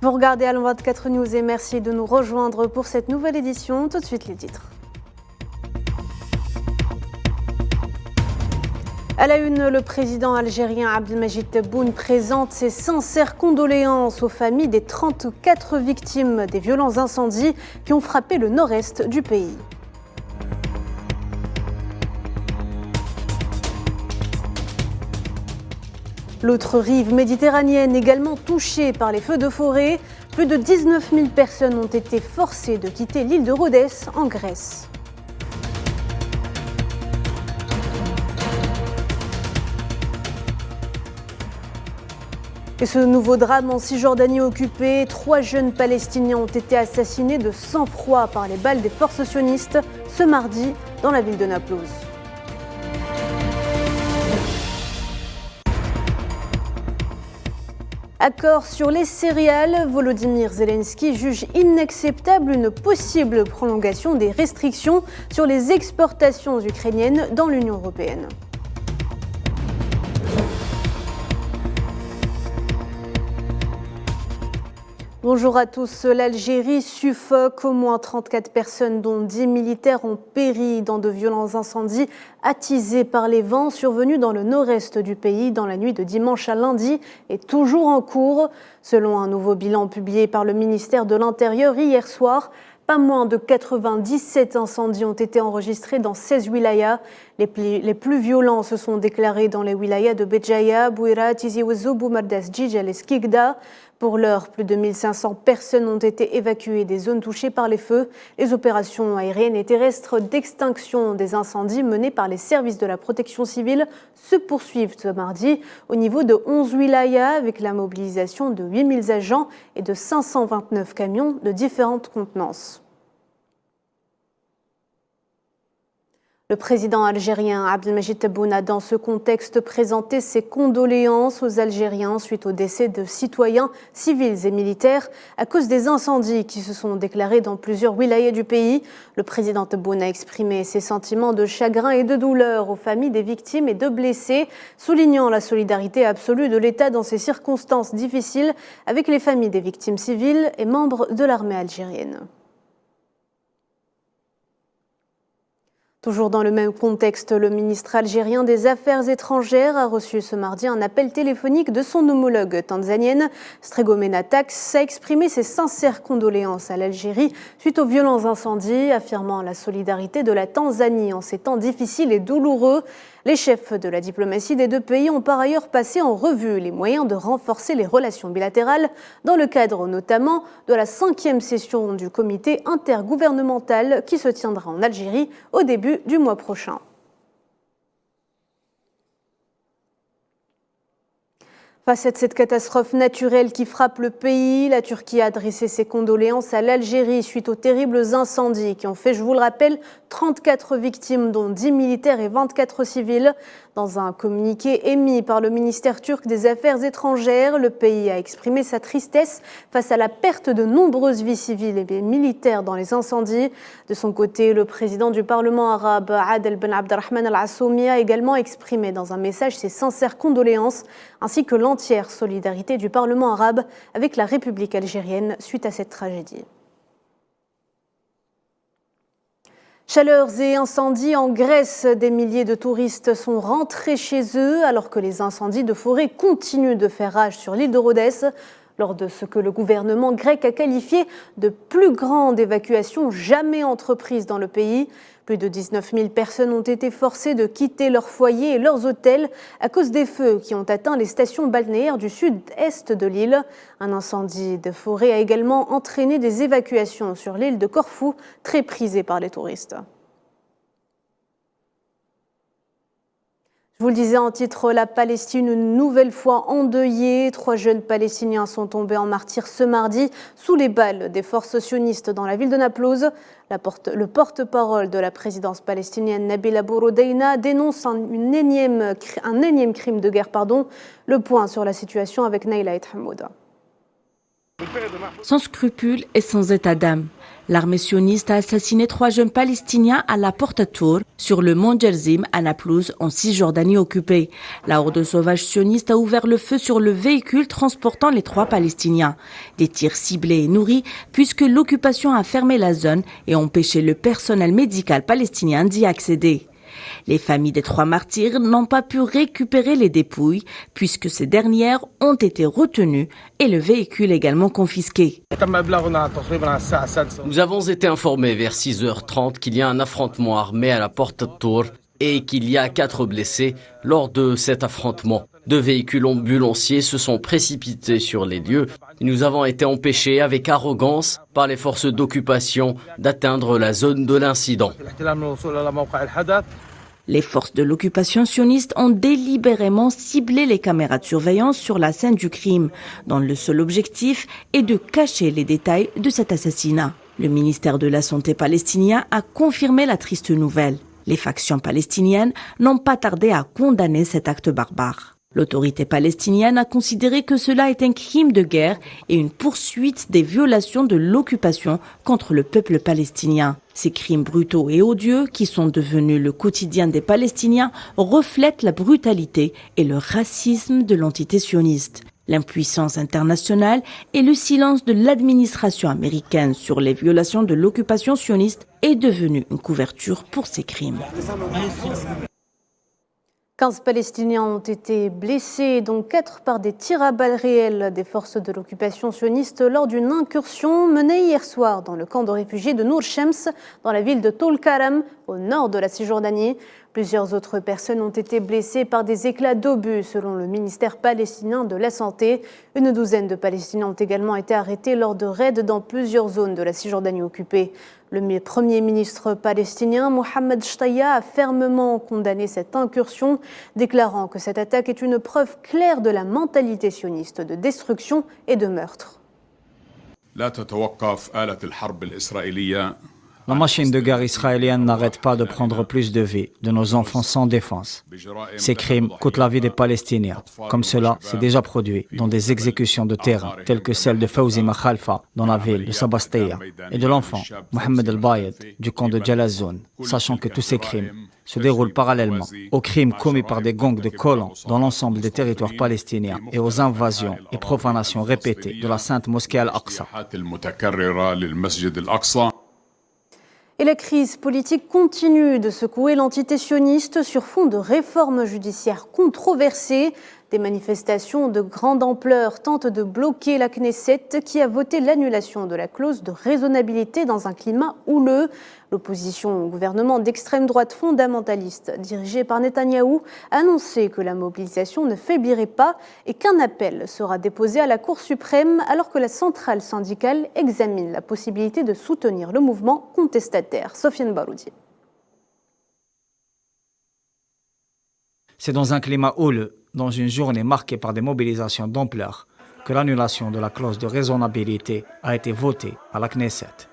Vous regardez Allons 24 News et merci de nous rejoindre pour cette nouvelle édition. Tout de suite les titres. À la une, le président algérien Abdelmajid Tebboune présente ses sincères condoléances aux familles des 34 victimes des violents incendies qui ont frappé le nord-est du pays. L'autre rive méditerranéenne également touchée par les feux de forêt. Plus de 19 000 personnes ont été forcées de quitter l'île de Rhodes en Grèce. Et ce nouveau drame en Cisjordanie occupée, 3 jeunes Palestiniens ont été assassinés de sang-froid par les balles des forces sionistes ce mardi dans la ville de Naplouse. Accord sur les céréales, Volodymyr Zelensky juge inacceptable une possible prolongation des restrictions sur les exportations ukrainiennes dans l'Union européenne. Bonjour à tous. L'Algérie suffoque. Au moins 34 personnes, dont 10 militaires, ont péri dans de violents incendies attisés par les vents survenus dans le nord-est du pays dans la nuit de dimanche à lundi et toujours en cours. Selon un nouveau bilan publié par le ministère de l'Intérieur hier soir, pas moins de 97 incendies ont été enregistrés dans 16 wilayas. Les plus violents se sont déclarés dans les wilayas de Béjaïa, Bouira, Tizi Ouzou, Boumardas, Djidjal et Skikda. Pour l'heure, plus de 1500 personnes ont été évacuées des zones touchées par les feux. Les opérations aériennes et terrestres d'extinction des incendies menées par les services de la protection civile se poursuivent ce mardi au niveau de 11 wilayas avec la mobilisation de 8000 agents et de 529 camions de différentes contenances. Le président algérien Abdelmajid Tebboune a dans ce contexte présenté ses condoléances aux Algériens suite au décès de citoyens civils et militaires à cause des incendies qui se sont déclarés dans plusieurs wilayas du pays. Le président Tebboune a exprimé ses sentiments de chagrin et de douleur aux familles des victimes et de blessés, soulignant la solidarité absolue de l'État dans ces circonstances difficiles avec les familles des victimes civiles et membres de l'armée algérienne. Toujours dans le même contexte, le ministre algérien des Affaires étrangères a reçu ce mardi un appel téléphonique de son homologue tanzanienne. Stergomena Tax a exprimé ses sincères condoléances à l'Algérie suite aux violents incendies, affirmant la solidarité de la Tanzanie en ces temps difficiles et douloureux. Les chefs de la diplomatie des deux pays ont par ailleurs passé en revue les moyens de renforcer les relations bilatérales dans le cadre notamment de la 5e session du comité intergouvernemental qui se tiendra en Algérie au début du mois prochain. Face à cette catastrophe naturelle qui frappe le pays, la Turquie a adressé ses condoléances à l'Algérie suite aux terribles incendies qui ont fait, je vous le rappelle, 34 victimes, dont 10 militaires et 24 civils. Dans un communiqué émis par le ministère turc des Affaires étrangères, le pays a exprimé sa tristesse face à la perte de nombreuses vies civiles et militaires dans les incendies. De son côté, le président du Parlement arabe, Adel Ben Abdelrahman Al-Assoumi, a également exprimé dans un message ses sincères condoléances ainsi que l'entière solidarité du Parlement arabe avec la République algérienne suite à cette tragédie. Chaleurs et incendies en Grèce, des milliers de touristes sont rentrés chez eux alors que les incendies de forêt continuent de faire rage sur l'île de Rhodes. Lors de ce que le gouvernement grec a qualifié de plus grande évacuation jamais entreprise dans le pays. Plus de 19 000 personnes ont été forcées de quitter leurs foyers et leurs hôtels à cause des feux qui ont atteint les stations balnéaires du sud-est de l'île. Un incendie de forêt a également entraîné des évacuations sur l'île de Corfou, très prisée par les touristes. Je vous le disais en titre, la Palestine une nouvelle fois endeuillée. 3 jeunes Palestiniens sont tombés en martyrs ce mardi sous les balles des forces sionistes dans la ville de Naplouse. Le porte-parole de la présidence palestinienne, Nabil Abu Rodeina, dénonce un énième crime de guerre. Le point sur la situation avec Naïla Ethamoud. Sans scrupules et sans état d'âme, L'armée sioniste a assassiné 3 jeunes Palestiniens à la Porte Tour, sur le mont Gerizim, à Naplouse, en Cisjordanie occupée. La horde sauvage sioniste a ouvert le feu sur le véhicule transportant les 3 Palestiniens. Des tirs ciblés et nourris, puisque l'occupation a fermé la zone et empêché le personnel médical palestinien d'y accéder. Les familles des 3 martyrs n'ont pas pu récupérer les dépouilles puisque ces dernières ont été retenues et le véhicule également confisqué. Nous avons été informés vers 6h30 qu'il y a un affrontement armé à la Porte Tour et qu'il y a 4 blessés lors de cet affrontement. 2 véhicules ambulanciers se sont précipités sur les lieux. Nous avons été empêchés avec arrogance par les forces d'occupation d'atteindre la zone de l'incident. Les forces de l'occupation sioniste ont délibérément ciblé les caméras de surveillance sur la scène du crime, dont le seul objectif est de cacher les détails de cet assassinat. Le ministère de la Santé palestinien a confirmé la triste nouvelle. Les factions palestiniennes n'ont pas tardé à condamner cet acte barbare. L'autorité palestinienne a considéré que cela est un crime de guerre et une poursuite des violations de l'occupation contre le peuple palestinien. Ces crimes brutaux et odieux, qui sont devenus le quotidien des Palestiniens, reflètent la brutalité et le racisme de l'entité sioniste. L'impuissance internationale et le silence de l'administration américaine sur les violations de l'occupation sioniste est devenu une couverture pour ces crimes. 15 Palestiniens ont été blessés, dont 4 par des tirs à balles réels des forces de l'occupation sioniste lors d'une incursion menée hier soir dans le camp de réfugiés de Nour Shems, dans la ville de Tol Karam, au nord de la Cisjordanie. Plusieurs autres personnes ont été blessées par des éclats d'obus, selon le ministère palestinien de la Santé. Une douzaine de Palestiniens ont également été arrêtés lors de raids dans plusieurs zones de la Cisjordanie occupée. Le premier ministre palestinien, Mohamed Shtaya, a fermement condamné cette incursion, déclarant que cette attaque est une preuve claire de la mentalité sioniste de destruction et de meurtre. La machine de guerre israélienne n'arrête pas de prendre plus de vies de nos enfants sans défense. Ces crimes coûtent la vie des Palestiniens, comme cela s'est déjà produit dans des exécutions de terrain, telles que celle de Fawzi Makhalfa dans la ville de Sabastia, et de l'enfant Mohamed El-Bayed du camp de Jalazoun, sachant que tous ces crimes se déroulent parallèlement aux crimes commis par des gangs de colons dans l'ensemble des territoires palestiniens et aux invasions et profanations répétées de la sainte mosquée Al-Aqsa. Et la crise politique continue de secouer l'entité sioniste sur fond de réformes judiciaires controversées. Des manifestations de grande ampleur tentent de bloquer la Knesset qui a voté l'annulation de la clause de raisonnabilité dans un climat houleux. L'opposition au gouvernement d'extrême droite fondamentaliste dirigé par Netanyahou a annoncé que la mobilisation ne faiblirait pas et qu'un appel sera déposé à la Cour suprême alors que la centrale syndicale examine la possibilité de soutenir le mouvement contestataire. Sofiane Baroudi. C'est dans un climat houleux, dans une journée marquée par des mobilisations d'ampleur, que l'annulation de la clause de raisonnabilité a été votée à la Knesset.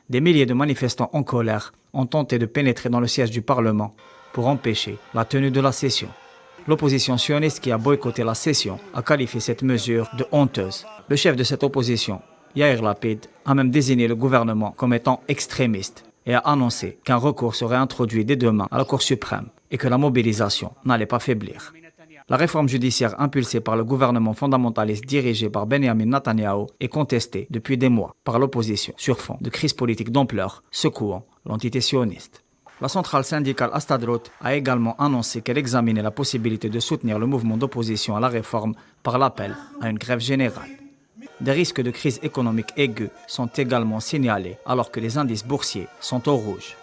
Des milliers de manifestants en colère ont tenté de pénétrer dans le siège du Parlement pour empêcher la tenue de la session. L'opposition sioniste qui a boycotté la session a qualifié cette mesure de honteuse. Le chef de cette opposition, Yair Lapid, a même désigné le gouvernement comme étant extrémiste et a annoncé qu'un recours serait introduit dès demain à la Cour suprême et que la mobilisation n'allait pas faiblir. La réforme judiciaire impulsée par le gouvernement fondamentaliste dirigé par Benjamin Netanyahou est contestée depuis des mois par l'opposition sur fond de crise politique d'ampleur secouant l'entité sioniste. La centrale syndicale Astadrot a également annoncé qu'elle examinait la possibilité de soutenir le mouvement d'opposition à la réforme par l'appel à une grève générale. Des risques de crise économique aiguë sont également signalés alors que les indices boursiers sont au rouge.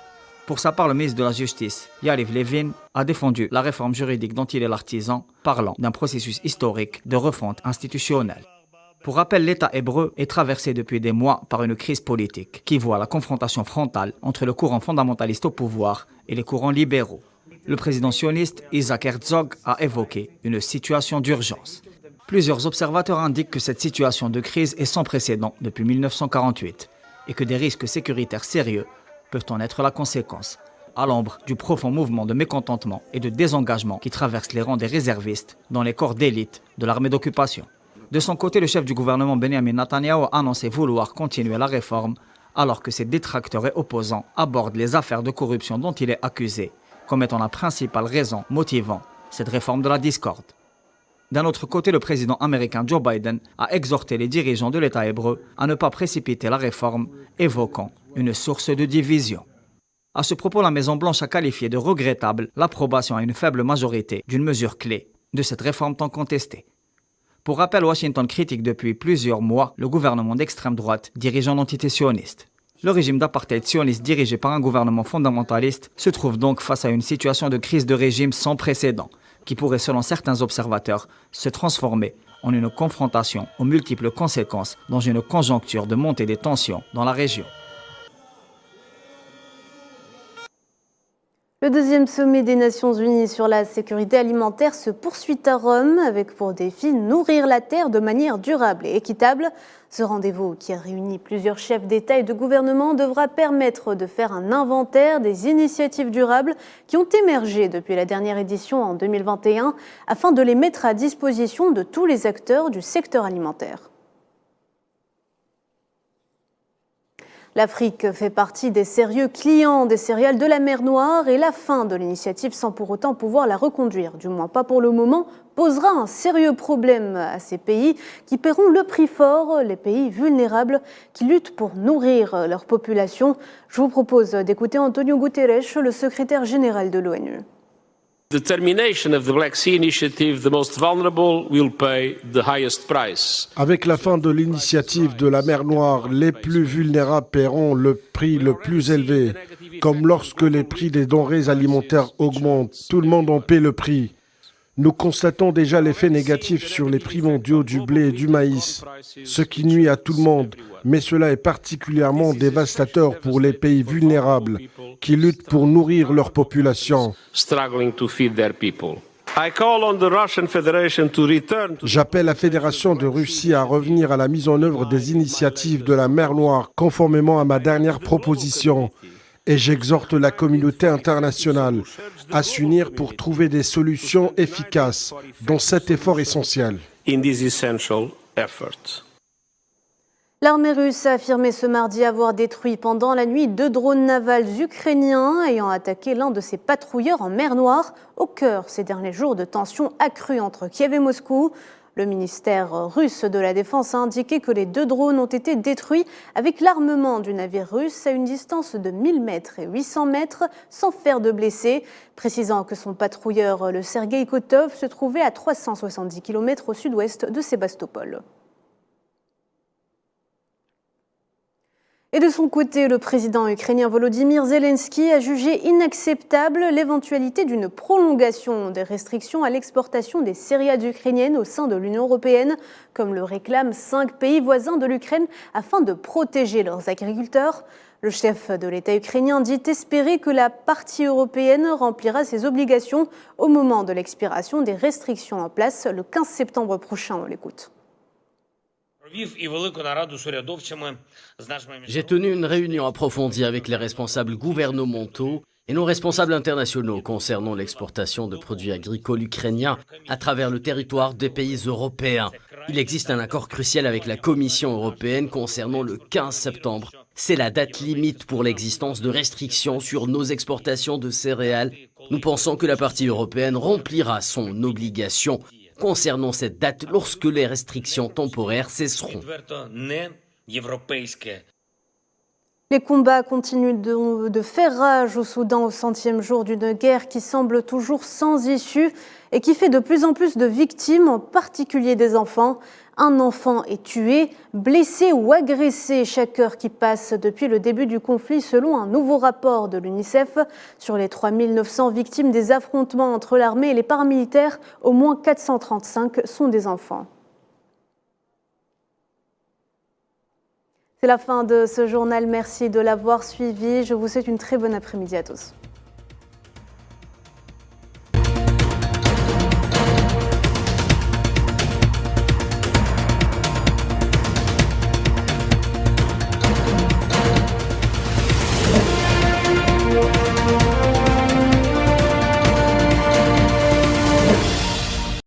Pour sa part, le ministre de la Justice, Yariv Levin, a défendu la réforme juridique dont il est l'artisan, parlant d'un processus historique de refonte institutionnelle. Pour rappel, l'État hébreu est traversé depuis des mois par une crise politique qui voit la confrontation frontale entre le courant fondamentaliste au pouvoir et les courants libéraux. Le président sioniste Isaac Herzog a évoqué une situation d'urgence. Plusieurs observateurs indiquent que cette situation de crise est sans précédent depuis 1948 et que des risques sécuritaires sérieux peuvent en être la conséquence, à l'ombre du profond mouvement de mécontentement et de désengagement qui traverse les rangs des réservistes dans les corps d'élite de l'armée d'occupation. De son côté, le chef du gouvernement Benjamin Netanyahou a annoncé vouloir continuer la réforme alors que ses détracteurs et opposants abordent les affaires de corruption dont il est accusé comme étant la principale raison motivant cette réforme de la discorde. D'un autre côté, le président américain Joe Biden a exhorté les dirigeants de l'État hébreu à ne pas précipiter la réforme, évoquant une source de division. À ce propos, la Maison-Blanche a qualifié de regrettable l'approbation à une faible majorité d'une mesure clé de cette réforme tant contestée. Pour rappel, Washington critique depuis plusieurs mois le gouvernement d'extrême droite dirigeant l'entité sioniste. Le régime d'apartheid sioniste dirigé par un gouvernement fondamentaliste se trouve donc face à une situation de crise de régime sans précédent, qui pourrait, selon certains observateurs, se transformer en une confrontation aux multiples conséquences dans une conjoncture de montée des tensions dans la région. Le deuxième sommet des Nations Unies sur la sécurité alimentaire se poursuit à Rome avec pour défi nourrir la terre de manière durable et équitable. Ce rendez-vous, qui a réuni plusieurs chefs d'État et de gouvernement, devra permettre de faire un inventaire des initiatives durables qui ont émergé depuis la dernière édition en 2021 afin de les mettre à disposition de tous les acteurs du secteur alimentaire. L'Afrique fait partie des sérieux clients des céréales de la mer Noire et la fin de l'initiative sans pour autant pouvoir la reconduire, du moins pas pour le moment, posera un sérieux problème à ces pays qui paieront le prix fort, les pays vulnérables qui luttent pour nourrir leur population. Je vous propose d'écouter Antonio Guterres, le secrétaire général de l'ONU. The termination of the Black Sea Initiative, the most vulnerable will pay the highest price. Avec la fin de l'initiative de la mer Noire, les plus vulnérables paieront le prix le plus élevé. Comme lorsque les prix des denrées alimentaires augmentent, tout le monde en paie le prix. Nous constatons déjà l'effet négatif sur les prix mondiaux du blé et du maïs, ce qui nuit à tout le monde, mais cela est particulièrement dévastateur pour les pays vulnérables qui luttent pour nourrir leur population. J'appelle la Fédération de Russie à revenir à la mise en œuvre des initiatives de la mer Noire conformément à ma dernière proposition. Et j'exhorte la communauté internationale à s'unir pour trouver des solutions efficaces dans cet effort essentiel. L'armée russe a affirmé ce mardi avoir détruit pendant la nuit 2 drones navals ukrainiens ayant attaqué l'un de ses patrouilleurs en mer Noire, au cœur ces derniers jours de tensions accrues entre Kiev et Moscou. Le ministère russe de la Défense a indiqué que les 2 drones ont été détruits avec l'armement du navire russe à une distance de 1000 mètres et 800 mètres sans faire de blessés, précisant que son patrouilleur, le Sergueï Kotov, se trouvait à 370 km au sud-ouest de Sébastopol. Et de son côté, le président ukrainien Volodymyr Zelensky a jugé inacceptable l'éventualité d'une prolongation des restrictions à l'exportation des céréales ukrainiennes au sein de l'Union européenne, comme le réclament 5 pays voisins de l'Ukraine afin de protéger leurs agriculteurs. Le chef de l'État ukrainien dit espérer que la partie européenne remplira ses obligations au moment de l'expiration des restrictions en place le 15 septembre prochain. On l'écoute. J'ai tenu une réunion approfondie avec les responsables gouvernementaux et nos responsables internationaux concernant l'exportation de produits agricoles ukrainiens à travers le territoire des pays européens. Il existe un accord crucial avec la Commission européenne concernant le 15 septembre. C'est la date limite pour l'existence de restrictions sur nos exportations de céréales. Nous pensons que la partie européenne remplira son obligation concernant cette date lorsque les restrictions temporaires cesseront. Les combats continuent de faire rage au Soudan au 100e jour d'une guerre qui semble toujours sans issue et qui fait de plus en plus de victimes, en particulier des enfants. Un enfant est tué, blessé ou agressé chaque heure qui passe depuis le début du conflit, selon un nouveau rapport de l'UNICEF. Sur les 3900 victimes des affrontements entre l'armée et les paramilitaires, au moins 435 sont des enfants. C'est la fin de ce journal. Merci de l'avoir suivi. Je vous souhaite une très bonne après-midi à tous.